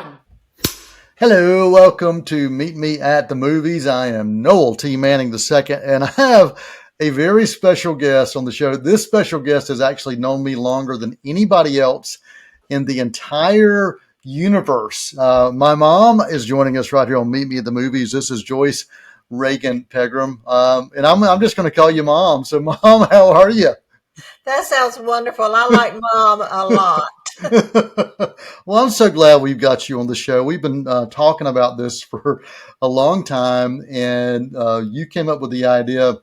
one. Hello, welcome to Meet Me at the Movies. I am Noel T. Manning II, and I have a very special guest on the show. This special guest has actually known me longer than anybody else in the entire universe. My mom is joining us right here on Meet Me at the Movies. This is Joyce Reagan Pegram, and I'm just going to call you Mom. So, Mom, how are you? That sounds wonderful. I like Mom a lot. Well, I'm so glad we've got you on the show. We've been talking about this for a long time, and you came up with the idea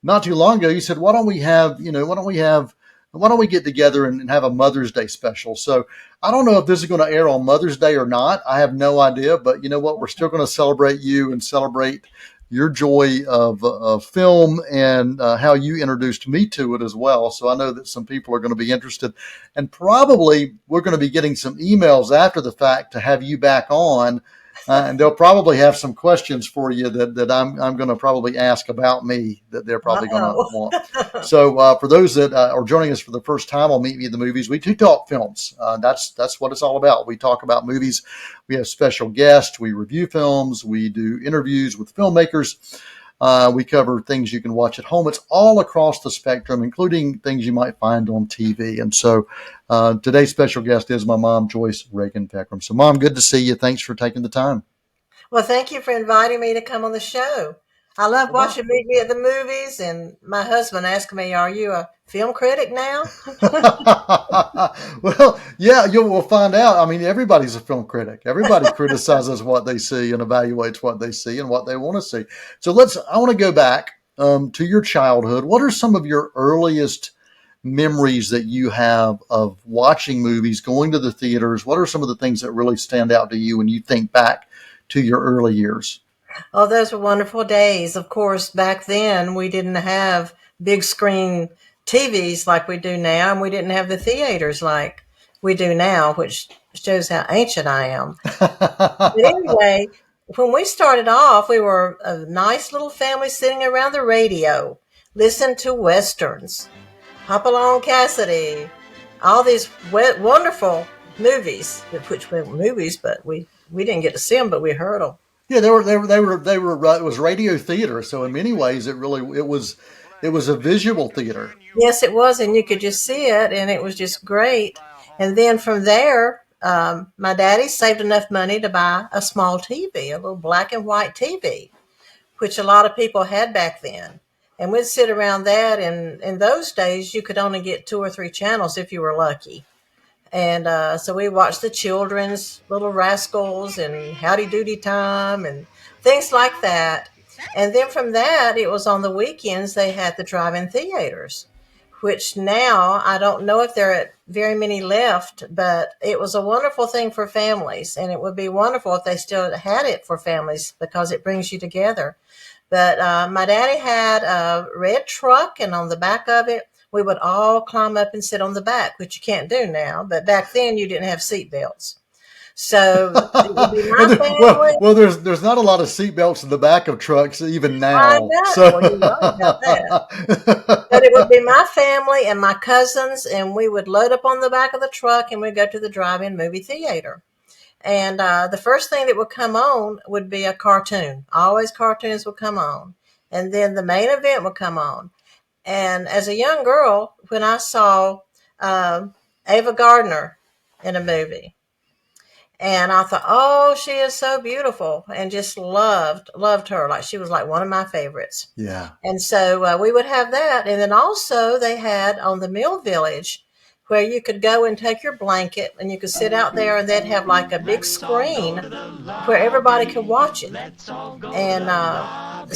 not too long ago. You said, "Why don't we have, why don't we get together and have a Mother's Day special?" So I don't know if this is going to air on Mother's Day or not. I have no idea, but you know what? We're still going to celebrate you and celebrate your joy of film and how you introduced me to it as well. So I know that some people are going to be interested, and probably we're going to be getting some emails after the fact to have you back on, and they'll probably have some questions for you that I'm going to probably ask about me that they're probably going to want. So for those that are joining us for the first time on Meet Me at the Movies, we do talk films. That's what it's all about. We talk about movies. We have special guests. We review films. We do interviews with filmmakers. We cover things you can watch at home. It's all across the spectrum, including things you might find on TV. And so today's special guest is my mom, Joyce Reagan Pegram. So, Mom, good to see you. Thanks for taking the time. Well, thank you for inviting me to come on the show. I love watching Meet Me at the Movies, and my husband asked me, "Are you a film critic now?" Well, yeah, we'll find out. I mean, everybody's a film critic. Everybody criticizes what they see and evaluates what they see and what they want to see. So I want to go back to your childhood. What are some of your earliest memories that you have of watching movies, going to the theaters? What are some of the things that really stand out to you when you think back to your early years? Oh, those were wonderful days. Of course, back then we didn't have big screen TVs like we do now, and we didn't have the theaters like we do now, which shows how ancient I am. But anyway, when we started off, we were a nice little family sitting around the radio, listening to Westerns, Hop Along Cassidy, all these wonderful movies, which were movies, but we didn't get to see them, but we heard them. Yeah, they were. It was radio theater, so in many ways, it was a visual theater. Yes, it was, and you could just see it, and it was just great. And then from there, my daddy saved enough money to buy a small TV, a little black and white TV, which a lot of people had back then. And we'd sit around that, and in those days, you could only get 2 or 3 channels if you were lucky. And so we watched the children's Little Rascals and Howdy Doody Time and things like that. And then from that, it was on the weekends they had the drive-in theaters, which now I don't know if there are very many left, but it was a wonderful thing for families. And it would be wonderful if they still had it for families because it brings you together. But my daddy had a red truck, and on the back of it, we would all climb up and sit on the back, which you can't do now. But back then, you didn't have seat belts. So it would be my family. Well, there's not a lot of seatbelts in the back of trucks even now. I know. So. Well, you're right about that. But it would be my family and my cousins, and we would load up on the back of the truck, and we'd go to the drive-in movie theater. And the first thing that would come on would be a cartoon. Always cartoons would come on. And then the main event would come on. And as a young girl, when I saw Ava Gardner in a movie, and I thought, oh, she is so beautiful, and just loved her. Like she was like one of my favorites. Yeah. And so we would have that. And then also they had on the Mill Village where you could go and take your blanket and you could sit out there, and they'd have like a big screen where everybody could watch it. And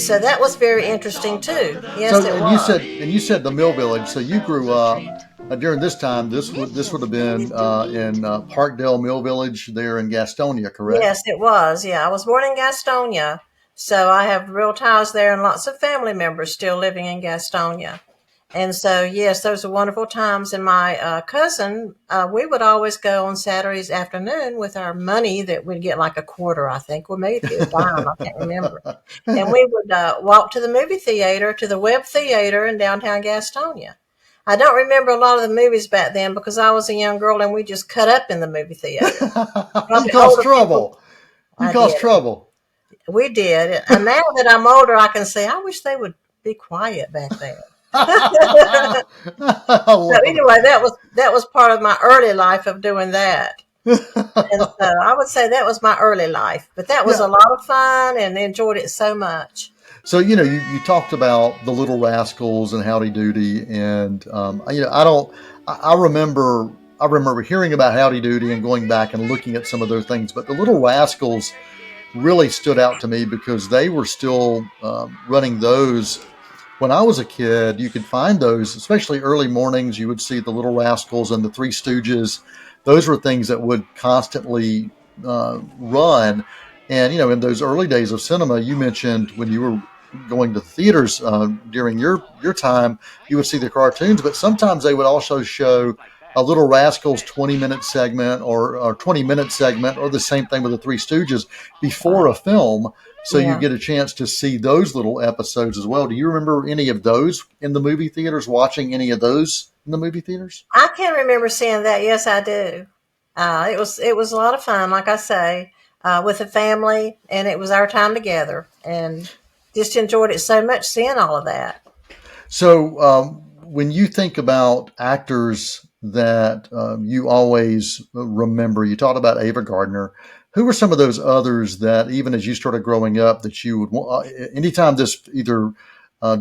so that was very interesting too. Yes, So, it was. you said the Mill Village. So you grew up during this time. This would have been in Parkdale Mill Village there in Gastonia, correct? Yes, it was. Yeah, I was born in Gastonia, so I have real ties there and lots of family members still living in Gastonia. And so, yes, those are wonderful times. And my cousin, we would always go on Saturdays afternoon with our money that we'd get like a quarter, I think, or maybe a dime, I can't remember. And we would walk to the movie theater, to the Webb Theater in downtown Gastonia. I don't remember a lot of the movies back then because I was a young girl and we just cut up in the movie theater. You Probably caused older people. trouble. You I caused did. trouble. We did. And now that I'm older, I can say I wish they would be quiet back then. I So love anyway, that was part of my early life of doing that. And it. so I would say that was my early life. But that was Yeah. a lot of fun and enjoyed it so much. So you talked about the Little Rascals and Howdy Doody, and I remember hearing about Howdy Doody and going back and looking at some of those things, but the Little Rascals really stood out to me because they were still running those when I was a kid. You could find those, especially early mornings. You would see the Little Rascals and the Three Stooges. Those were things that would constantly run. And in those early days of cinema, you mentioned when you were going to theaters during your time, you would see the cartoons, but sometimes they would also show a Little Rascals 20-minute segment or 20-minute segment, or the same thing with the Three Stooges before a film. So you Yeah. get a chance to see those little episodes as well. Do you remember any of those in the movie theaters, watching any of those in the movie theaters? I can remember seeing that. Yes, I do. It was a lot of fun, like I say, with the family, and it was our time together, and just enjoyed it so much seeing all of that. So when you think about actors that you always remember, you talked about Ava Gardner. Who were some of those others that, even as you started growing up, that you would anytime this either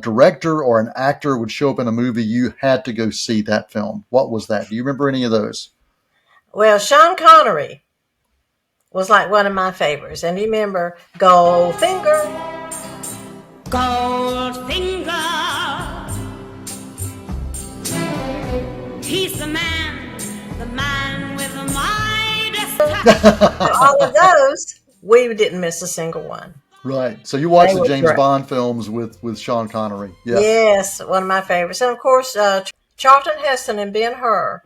director or an actor would show up in a movie, you had to go see that film? What was that? Do you remember any of those? Well, Sean Connery was like one of my favorites, and you remember Goldfinger? Goldfinger, he's the man with the Midas touch. All of those, we didn't miss a single one. Right. So you watched They the were James great. Bond films with Sean Connery. Yeah. Yes, one of my favorites, and of course, Charlton Heston and Ben-Hur.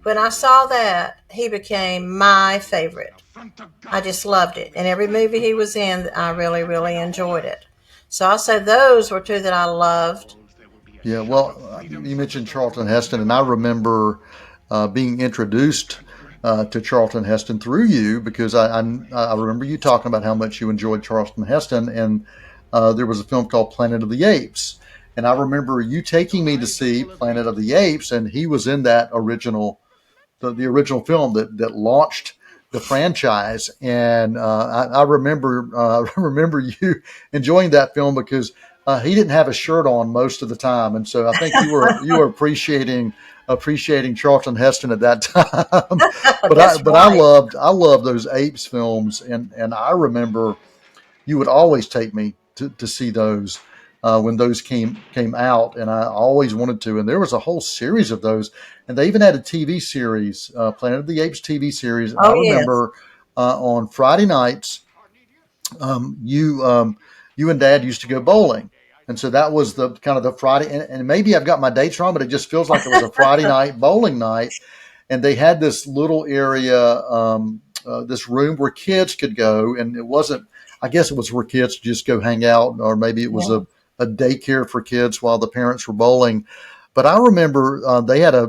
When I saw that, he became my favorite. I just loved it. And every movie he was in, I really, really enjoyed it. So I'll say those were two that I loved. Yeah. Well, you mentioned Charlton Heston, and I remember being introduced to Charlton Heston through you because I remember you talking about how much you enjoyed Charlton Heston, and there was a film called Planet of the Apes, and I remember you taking me to see Planet of the Apes, and he was in that the original film that launched the franchise, and I remember I remember you enjoying that film because he didn't have a shirt on most of the time, and so I think you were appreciating Charlton Heston at that time. but I That's but I right. loved I loved those Apes films, and I remember you would always take me to see those when those came out, and I always wanted to. And there was a whole series of those, and they even had a TV series, Planet of the Apes TV series. And I Oh, yes. remember on Friday nights, you and Dad used to go bowling. And so that was the kind of the Friday, and maybe I've got my dates wrong, but it just feels like it was a Friday night bowling night. And they had this little area, this room where kids could go, and it wasn't. I guess it was where kids just go hang out, or maybe it was Yeah. a daycare for kids while the parents were bowling. But I remember they had a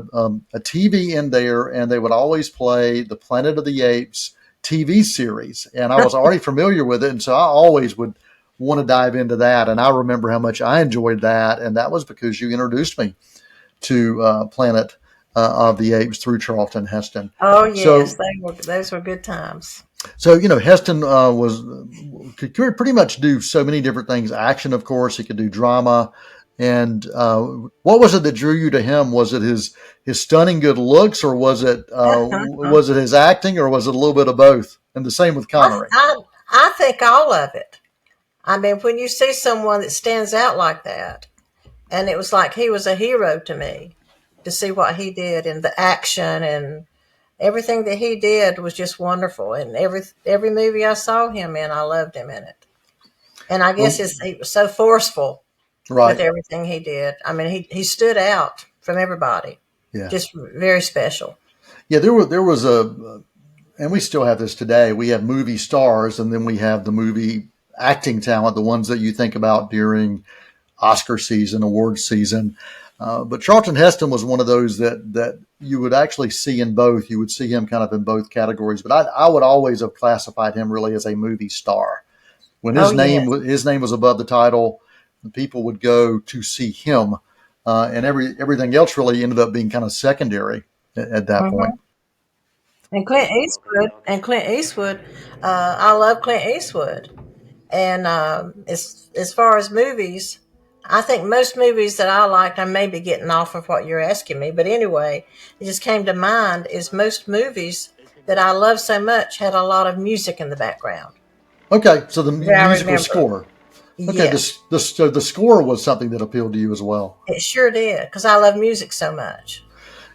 TV in there, and they would always play the Planet of the Apes TV series, and I was already familiar with it, and so I always would want to dive into that. And I remember how much I enjoyed that, and that was because you introduced me to Planet of the Apes through Charlton Heston. Oh, yes. So, Those were good times. so Heston could pretty much do so many different things. Action, of course, he could do drama. And what was it that drew you to him? Was it his stunning good looks, or was it his acting, or was it a little bit of both? And the same with I, Connery. I, I think all of it. I mean, when you see someone that stands out like that, and it was like he was a hero to me to see what he did and the action and everything that he did was just wonderful. And every movie I saw him in, I loved him in it. And I guess Well, he was so forceful with right. everything he did. I mean, he stood out from everybody, Yeah. just very special. Yeah. There was and we still have this today. We have movie stars, and then we have the movie acting talent, the ones that you think about during Oscar season, award season. But Charlton Heston was one of those that you would actually see in both. You would see him kind of in both categories. But I would always have classified him really as a movie star. When Oh, his name was above the title, people would go to see him, and everything else really ended up being kind of secondary at that hmm point. And Clint Eastwood, I love Clint Eastwood. And as far as movies, I think most movies that I liked, I may be getting off of what you're asking me, but anyway, it just came to mind is most movies that I love so much had a lot of music in the background Okay, so the that I musical remember. score. Okay, Yes, so the score was something that appealed to you as well. it sure did because I love music so much.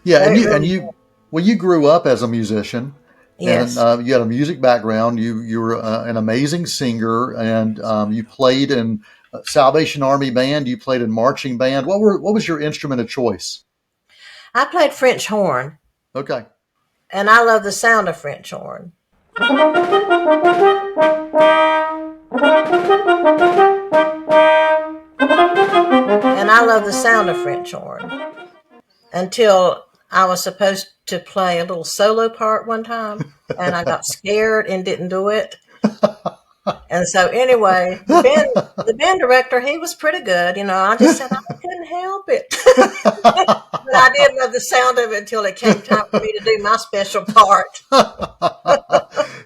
Yeah, So and it you really, well, you grew up as a musician, and yes. you had a music background. You were an amazing singer, and you played in Salvation Army band. You played in marching band. What was your instrument of choice? I played French horn, Okay. and I love the sound of French horn. And I love the sound of French horn until I was supposed to play a little solo part one time, and I got scared and didn't do it. And so anyway, the band director, he was pretty good. I just said I couldn't help it. But I did love the sound of it until it came time for me to do my special part.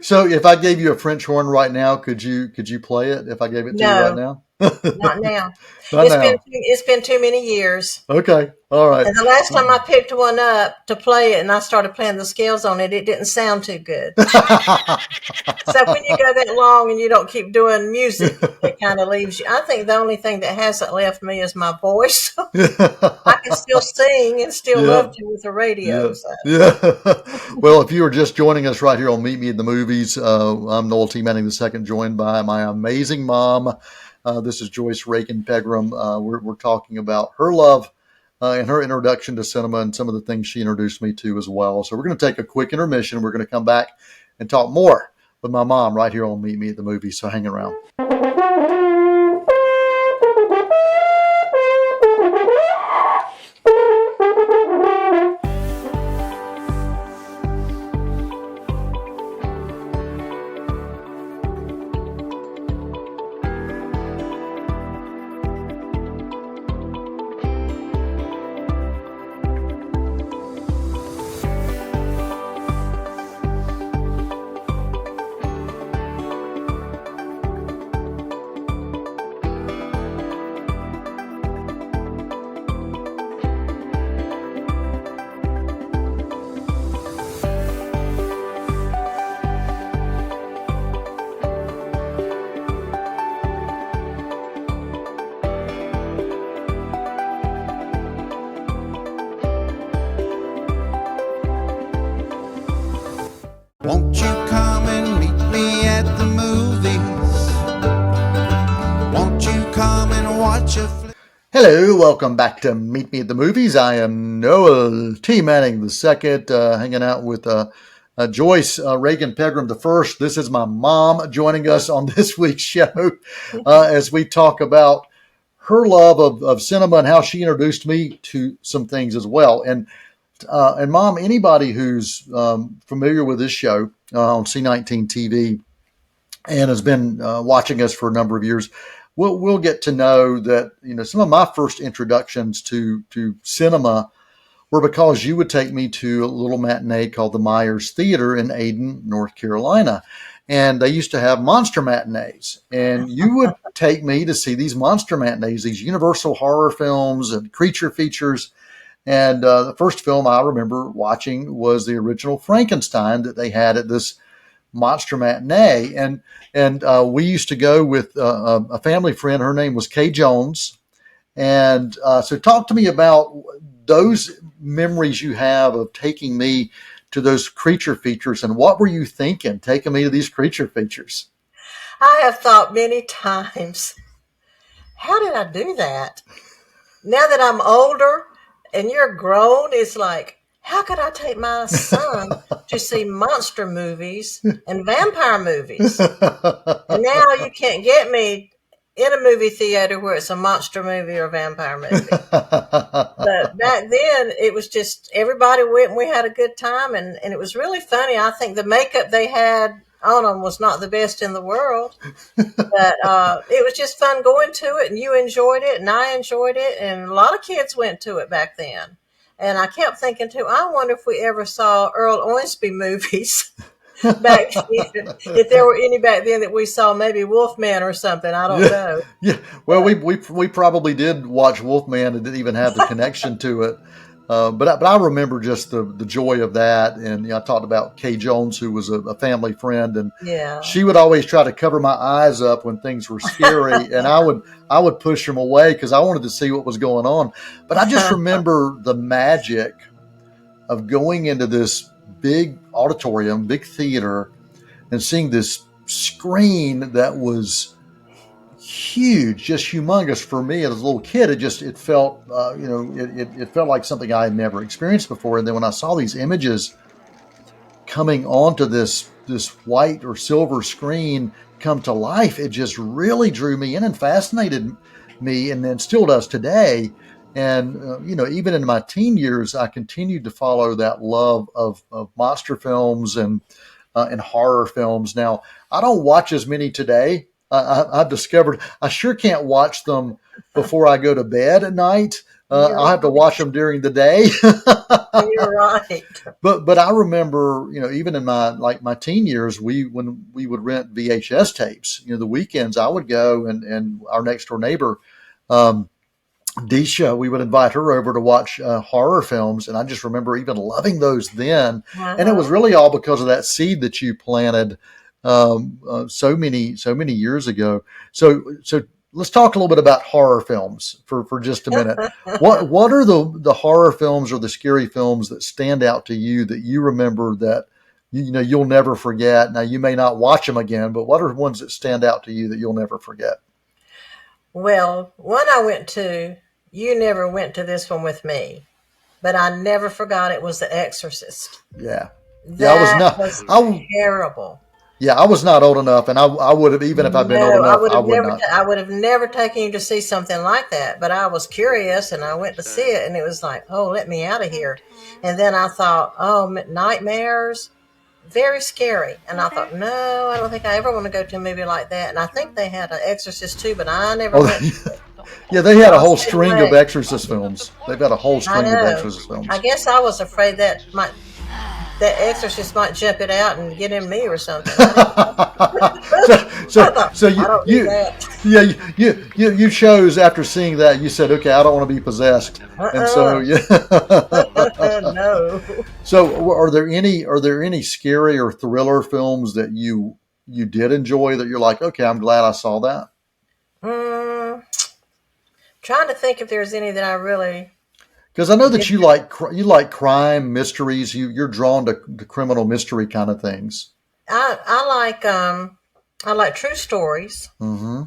So, if I gave you a French horn right now, could you play it? If I gave it to you right No, now, not now. not It's been now. it's been too many years. Okay, all right. And the last time I picked one up to play it and I started playing the scales on it, it didn't sound too good. So when you go that long and you don't keep doing music, it kind of leaves you. I think the only thing that hasn't left me is my voice. I can still sing and still love Yeah. to with the radio. Yeah, So yeah. Well, if you were just joining us right here on Meet Me at the Movies, I'm Noel T. Manning II, joined by my amazing mom. This is Joyce Reagan Pegram. We're talking about her love and her introduction to cinema and some of the things she introduced me to as well. So we're going to take a quick intermission. We're going to come back and talk more with my mom right here on Meet Me at the Movies. So hang around. Won't you come and meet me at the movies? Won't you come and watch a flick? Hello, welcome back to Meet Me at the Movies. I am Noel T. Manning II, hanging out with Joyce Reagan Pegram I. This is my mom joining us on this week's show as we talk about her love of cinema and how she introduced me to some things as well. And Mom, anybody who's familiar with this show on C19 TV and has been watching us for a number of years, we'll get to know that some of my first introductions to cinema were because you would take me to a little matinee called the Myers Theater in Ayden, North Carolina. And they used to have monster matinees. And you would take me to see these monster matinees, these Universal horror films and creature features. And the first film I remember watching was the original Frankenstein that they had at this monster matinee. And we used to go with a family friend. Her name was Kay Jones. And so talk to me about those memories you have of taking me to those creature features. And what were you thinking taking me to these creature features? I have thought many times, how did I do that? Now that I'm older and you're grown, it's like, how could I take my son to see monster movies and vampire movies? And now you can't get me in a movie theater where it's a monster movie or a vampire movie. But back then, it was just everybody went and we had a good time, and it was really funny. I think the makeup they had on them was not the best in the world, but it was just fun going to it, and you enjoyed it, and I enjoyed it, and a lot of kids went to it back then. And I kept thinking too, I wonder if we ever saw Earl Ormsby movies back then, if there were any back then that we saw, maybe Wolfman or something. I don't know. Yeah. Well, we probably did watch Wolfman and didn't even have the connection to it. But I remember just the joy of that. And I talked about Kay Jones, who was a family friend, and Yeah. she would always try to cover my eyes up when things were scary, and I would push them away because I wanted to see what was going on. But I just remember the magic of going into this big auditorium, big theater, and seeing this screen that was huge, just humongous for me as a little kid. It felt, it felt like something I had never experienced before. And then when I saw these images coming onto this white or silver screen come to life, it just really drew me in and fascinated me, and then still does today. And even in my teen years, I continued to follow that love of monster films and horror films. Now, I don't watch as many today. I've discovered I sure can't watch them before I go to bed at night. I'll have to watch them during the day. You're right. But I remember, even in my teen years, when we would rent VHS tapes, the weekends I would go, and our next door neighbor, Disha, we would invite her over to watch horror films, and I just remember even loving those then. And it was really all because of that seed that you planted so many years ago. So let's talk a little bit about horror films for just a minute. What are the horror films or the scary films that stand out to you that you remember that you'll never forget? Now, you may not watch them again, but what are ones that stand out to you that you'll never forget? Well, one I went to, you never went to this one with me, but I never forgot it, was The Exorcist. Yeah. That was terrible. Yeah, I was not old enough, and I would have, even if I'd been old enough, I would have never taken you to see something like that. But I was curious, and I went to see it, and it was like, oh, let me out of here. And then I thought, oh, nightmares, very scary. And I thought, no, I don't think I ever want to go to a movie like that. And I think they had an Exorcist too, but I never went. Yeah, they had a whole string of Exorcist films. They've got a whole string of Exorcist films. I guess I was afraid that Exorcist might jump it out and get in me or something. So you chose, after seeing that, you said, okay, I don't want to be possessed. And so no. So are there any scary or thriller films that you did enjoy that you're like, okay, I'm glad I saw that? Trying to think if there's any that I really. Because I know that you like crime mysteries. You're drawn to criminal mystery kind of things. I like true stories. Mm-hmm.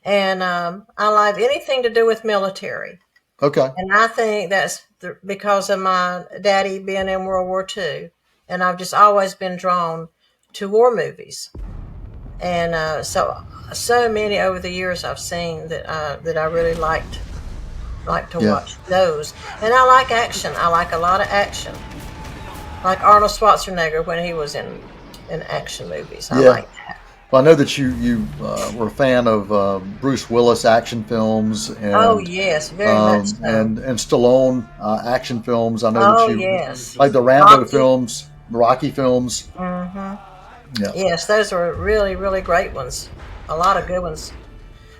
And I like anything to do with military. Okay. And I think that's because of my daddy being in World War II, and I've just always been drawn to war movies. And so many over the years I've seen that I really like to watch those. And I like action. I like a lot of action. Like Arnold Schwarzenegger when he was in action movies. I like that. Well, I know that you were a fan of Bruce Willis action films. And, oh, yes, very much so. And Stallone action films. I know that you like the Rambo films, Rocky films. Mm-hmm. Yeah. Yes, those were really, really great ones. A lot of good ones.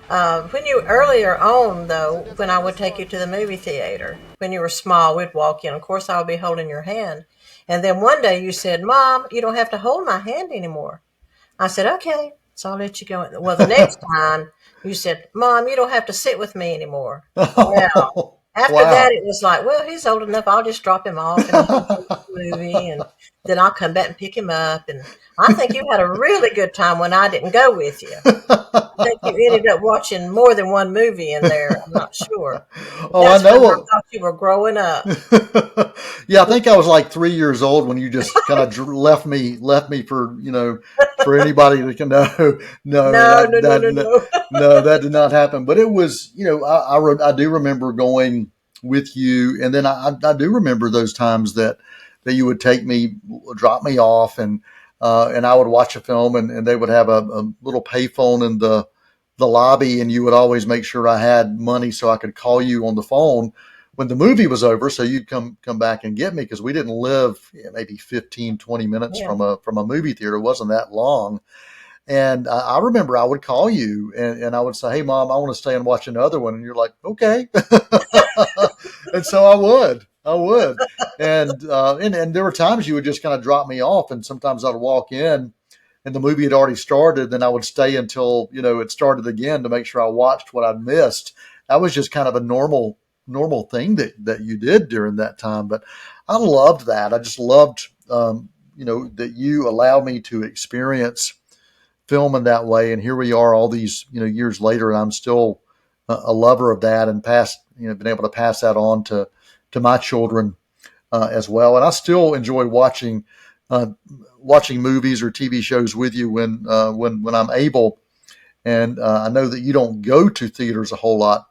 When you earlier on, though, when I would take you to the movie theater, when you were small, we'd walk in. Of course, I would be holding your hand. And then one day you said, Mom, you don't have to hold my hand anymore. I said, okay, so I'll let you go. Well, the next time you said, Mom, you don't have to sit with me anymore. Well, after that, it was like, well, he's old enough. I'll just drop him off in the movie, and then I'll come back and pick him up. And I think you had a really good time when I didn't go with you. I think you ended up watching more than one movie in there. I'm not sure. I know. I thought you were growing up. Yeah, I think I was like 3 years old when you just kind of left me for for anybody to know. No, No, no, no, no, no. no, that did not happen. But it was, I do remember going with you, and then I do remember those times that you would take me, drop me off, and I would watch a film, and they would have a little payphone in the lobby, and you would always make sure I had money so I could call you on the phone when the movie was over, so you'd come back and get me, because we didn't live maybe 15, 20 minutes Yeah. from a movie theater. It wasn't that long. And I remember I would call you, and I would say, "Hey, Mom, I want to stay and watch another one." And you're like, "Okay." And so I would. And there were times you would just kind of drop me off, and sometimes I'd walk in and the movie had already started. Then I would stay until, it started again to make sure I watched what I'd missed. That was just kind of a normal thing that you did during that time. But I loved that. I just loved, that you allowed me to experience film in that way. And here we are all these, years later, and I'm still a lover of that, and been able to pass that on to my children as well. And I still enjoy watching movies or TV shows with you when I'm able. And I know that you don't go to theaters a whole lot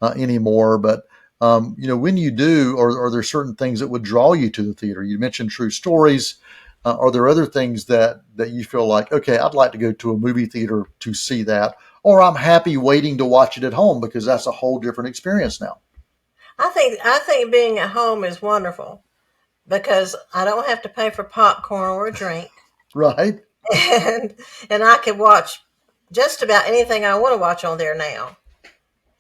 anymore, but when you do, are there certain things that would draw you to the theater? You mentioned true stories. Are there other things that you feel like, okay, I'd like to go to a movie theater to see that, or I'm happy waiting to watch it at home because that's a whole different experience now? I think being at home is wonderful because I don't have to pay for popcorn or a drink, Right? and I can watch just about anything I want to watch on there now,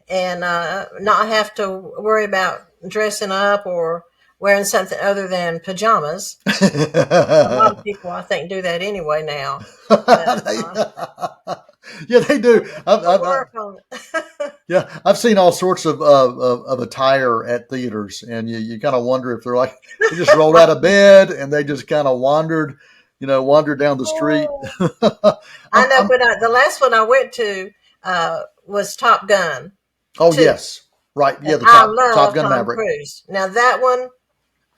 and not have to worry about dressing up or wearing something other than pajamas. A lot of people, I think, do that anyway now. But Yeah, they do. we'll work on it. Yeah, I've seen all sorts of attire at theaters, and you kind of wonder if they're like they just rolled out of bed and they just kind of wandered down the street. I know, I'm, but the last one I went to was Top Gun oh 2. yes, right. Yeah, And the I Top love Gun Tom Maverick. Cruise. Now, that one,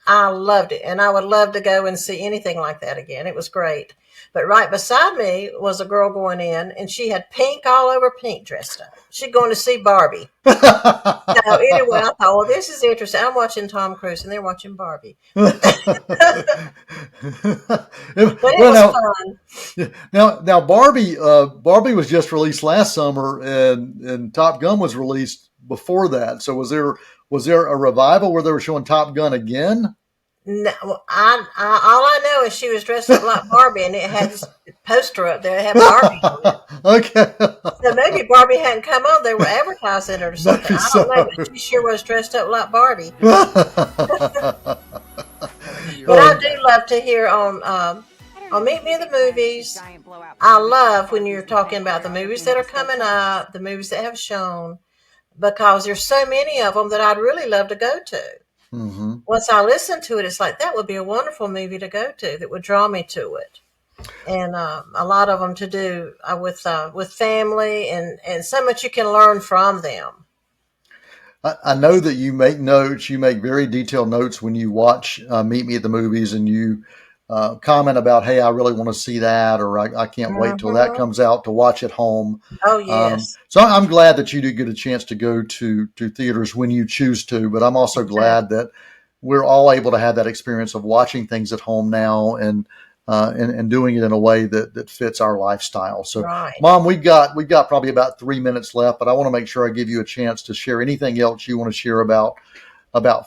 I loved it. And I would love to go and see anything like that again. It was great. But right beside me was a girl going in, and she had pink all over pink dressed up. She's going to see Barbie. So anyway, I thought, well, this is interesting. I'm watching Tom Cruise, and they're watching Barbie. But it Well, was fun. now Barbie was just released last summer, and Top Gun was released before that. So was there a revival where they were showing Top Gun again? No, all I know is she was dressed up like Barbie, and it had this poster up there. It had Barbie on it. Okay. So maybe Barbie hadn't come on. They were advertising it or something. Maybe I don't know, so. but she sure was dressed up like Barbie. Oh, But I do love to hear on Meet Me in the Movies. I love when you're talking about the movies that are coming up, the movies that have shown, because there's so many of them that I'd really love to go to. hmm Once I listen to it, it's like that would be a wonderful movie to go to that would draw me to it. And a lot of them to do with family, and so much you can learn from them. I know that you make notes. You make very detailed notes when you watch Meet Me at the Movies, and you comment about, "Hey, I really want to see that," or "I can't wait till that Hmm. comes out to watch at home." Oh Um, yes, so I'm glad that you do get a chance to go to theaters when you choose to. But I'm also glad exactly. that we're all able to have that experience of watching things at home now, and doing it in a way that fits our lifestyle. So, Right. Mom, we've got probably about 3 minutes left, but I want to make sure I give you a chance to share anything else you want to share about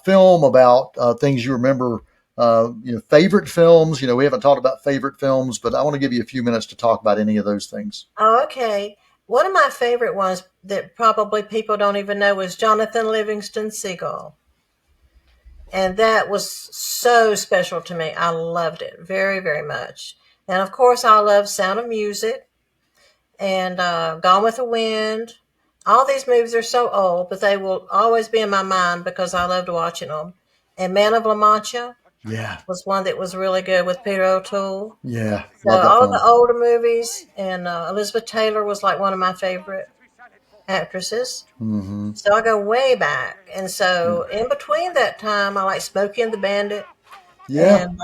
film, about things you remember, favorite films. We haven't talked about favorite films, but I want to give you a few minutes to talk about any of those things. Oh, okay. One of my favorite ones that probably people don't even know is Jonathan Livingston Seagull. And that was so special to me. I loved it very, very much. And of course, I love Sound of Music and Gone with the Wind. All these movies are so old, but they will always be in my mind because I loved watching them. And Man of La Mancha Yeah, was one that was really good with Peter O'Toole. yeah, So love that all the film. older movies, and Elizabeth Taylor was like one of my favorite actresses. hmm So I go way back, and so in between that time, I like Smokey and the Bandit, Yeah, and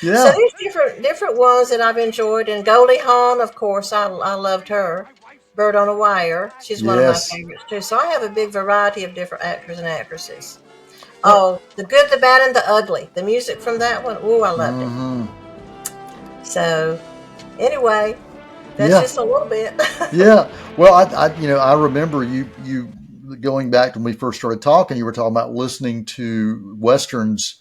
So Yeah. there's different ones that I've enjoyed. And Goldie Hawn, of course, I loved her. Bird on a Wire. She's one of my Yes. favorites too. So I have a big variety of different actors and actresses. Well, Oh, The Good, the Bad, and the Ugly. The music from that one, ooh, I loved it. hmm So anyway, that's yeah. just a little bit. Yeah. Well, I remember you going back to when we first started talking. You were talking about listening to westerns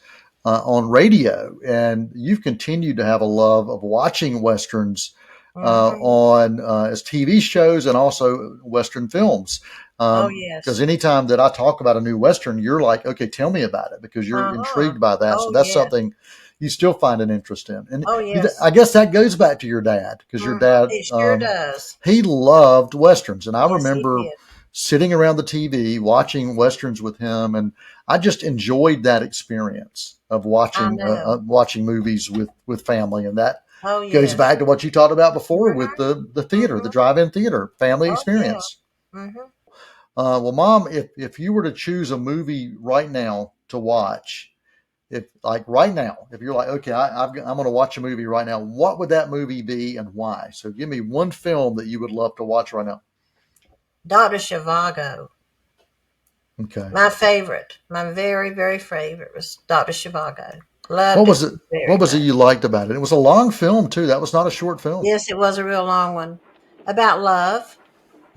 on radio, and you've continued to have a love of watching westerns Hmm. on as TV shows and also western films. Oh Because yes. anytime that I talk about a new western, you're like, okay, tell me about it because you're Uh-huh. intrigued by that. So Oh that's yes. something you still find an interest in. And Oh I yes. guess that goes back to your dad because your Hmm. dad. It sure does. He loved westerns, and I Yes, he remember did. sitting around the TV watching westerns with him, and I just enjoyed that experience of I know. watching movies with family, and that Oh goes yes. back to what you talked about before with Hmm. the theater, the Hmm. drive-in theater, family Oh yeah. experience. Hmm. Well, Mom, if you were to choose a movie right now to watch, if like right now, if you're like, okay, I'm going to watch a movie right now, what would that movie be and why? So give me one film that you would love to watch right now. Dr. Zhivago. Okay. My favorite, my very, very favorite was Dr. Zhivago. Loved What it was it? very What was it much. you liked about it? It was a long film too. That was not a short film. Yes, it was a real long one. About love,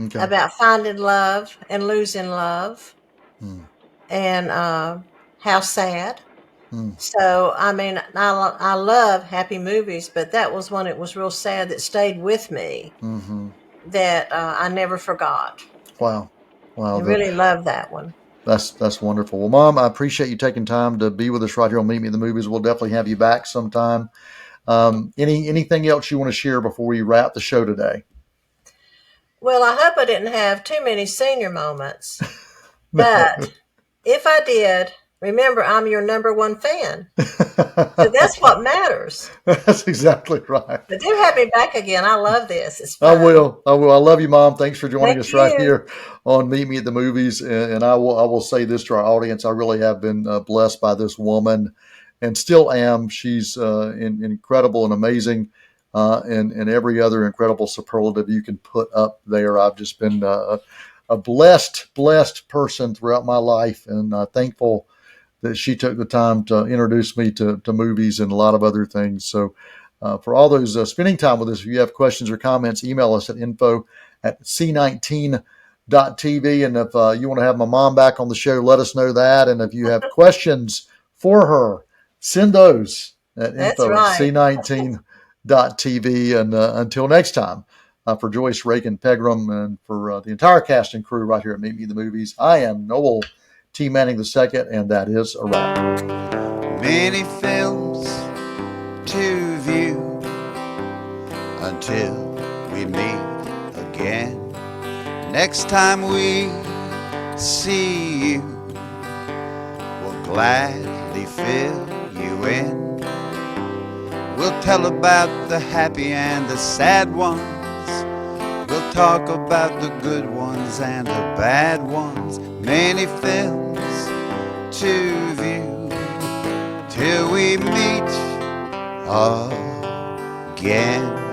Okay. about finding love and losing love, Hmm. and how sad. Hmm. So, I mean, I love happy movies, but that was one that was real sad that stayed with me Hmm. that I never forgot. Wow. I Wow. really love that one. That's wonderful. Well, Mom, I appreciate you taking time to be with us right here on Meet Me in the Movies. We'll definitely have you back sometime. Anything else you want to share before we wrap the show today? Well, I hope I didn't have too many senior moments, No. but if I did, remember I'm your number one fan. So that's what matters. That's exactly right. But do have me back again. I love this. It's I fun. will. I will. I love you, Mom. Thanks for joining Thank us right you. here on Meet Me at the Movies. And I will. I will say this to our audience: I really have been blessed by this woman, and still am. She's incredible and amazing, and every other incredible superlative you can put up there. I've just been a blessed person throughout my life, and thankful that she took the time to introduce me to movies and a lot of other things. So, for all those spending time with us, if you have questions or comments, email us at info@c19.tv. And if you want to have my mom back on the show, let us know that. And if you have questions for her, send those at That's info at right. c19.tv. And until next time, for Joyce Reagan Pegram and for the entire cast and crew right here at Meet Me in the Movies, I am Noel T. Manning II, and that is a wrap. Many films to view until we meet again. Next time we see you, we'll gladly fill you in. We'll tell about the happy and the sad ones. We'll talk about the good ones and the bad ones. Many films to view till we meet again.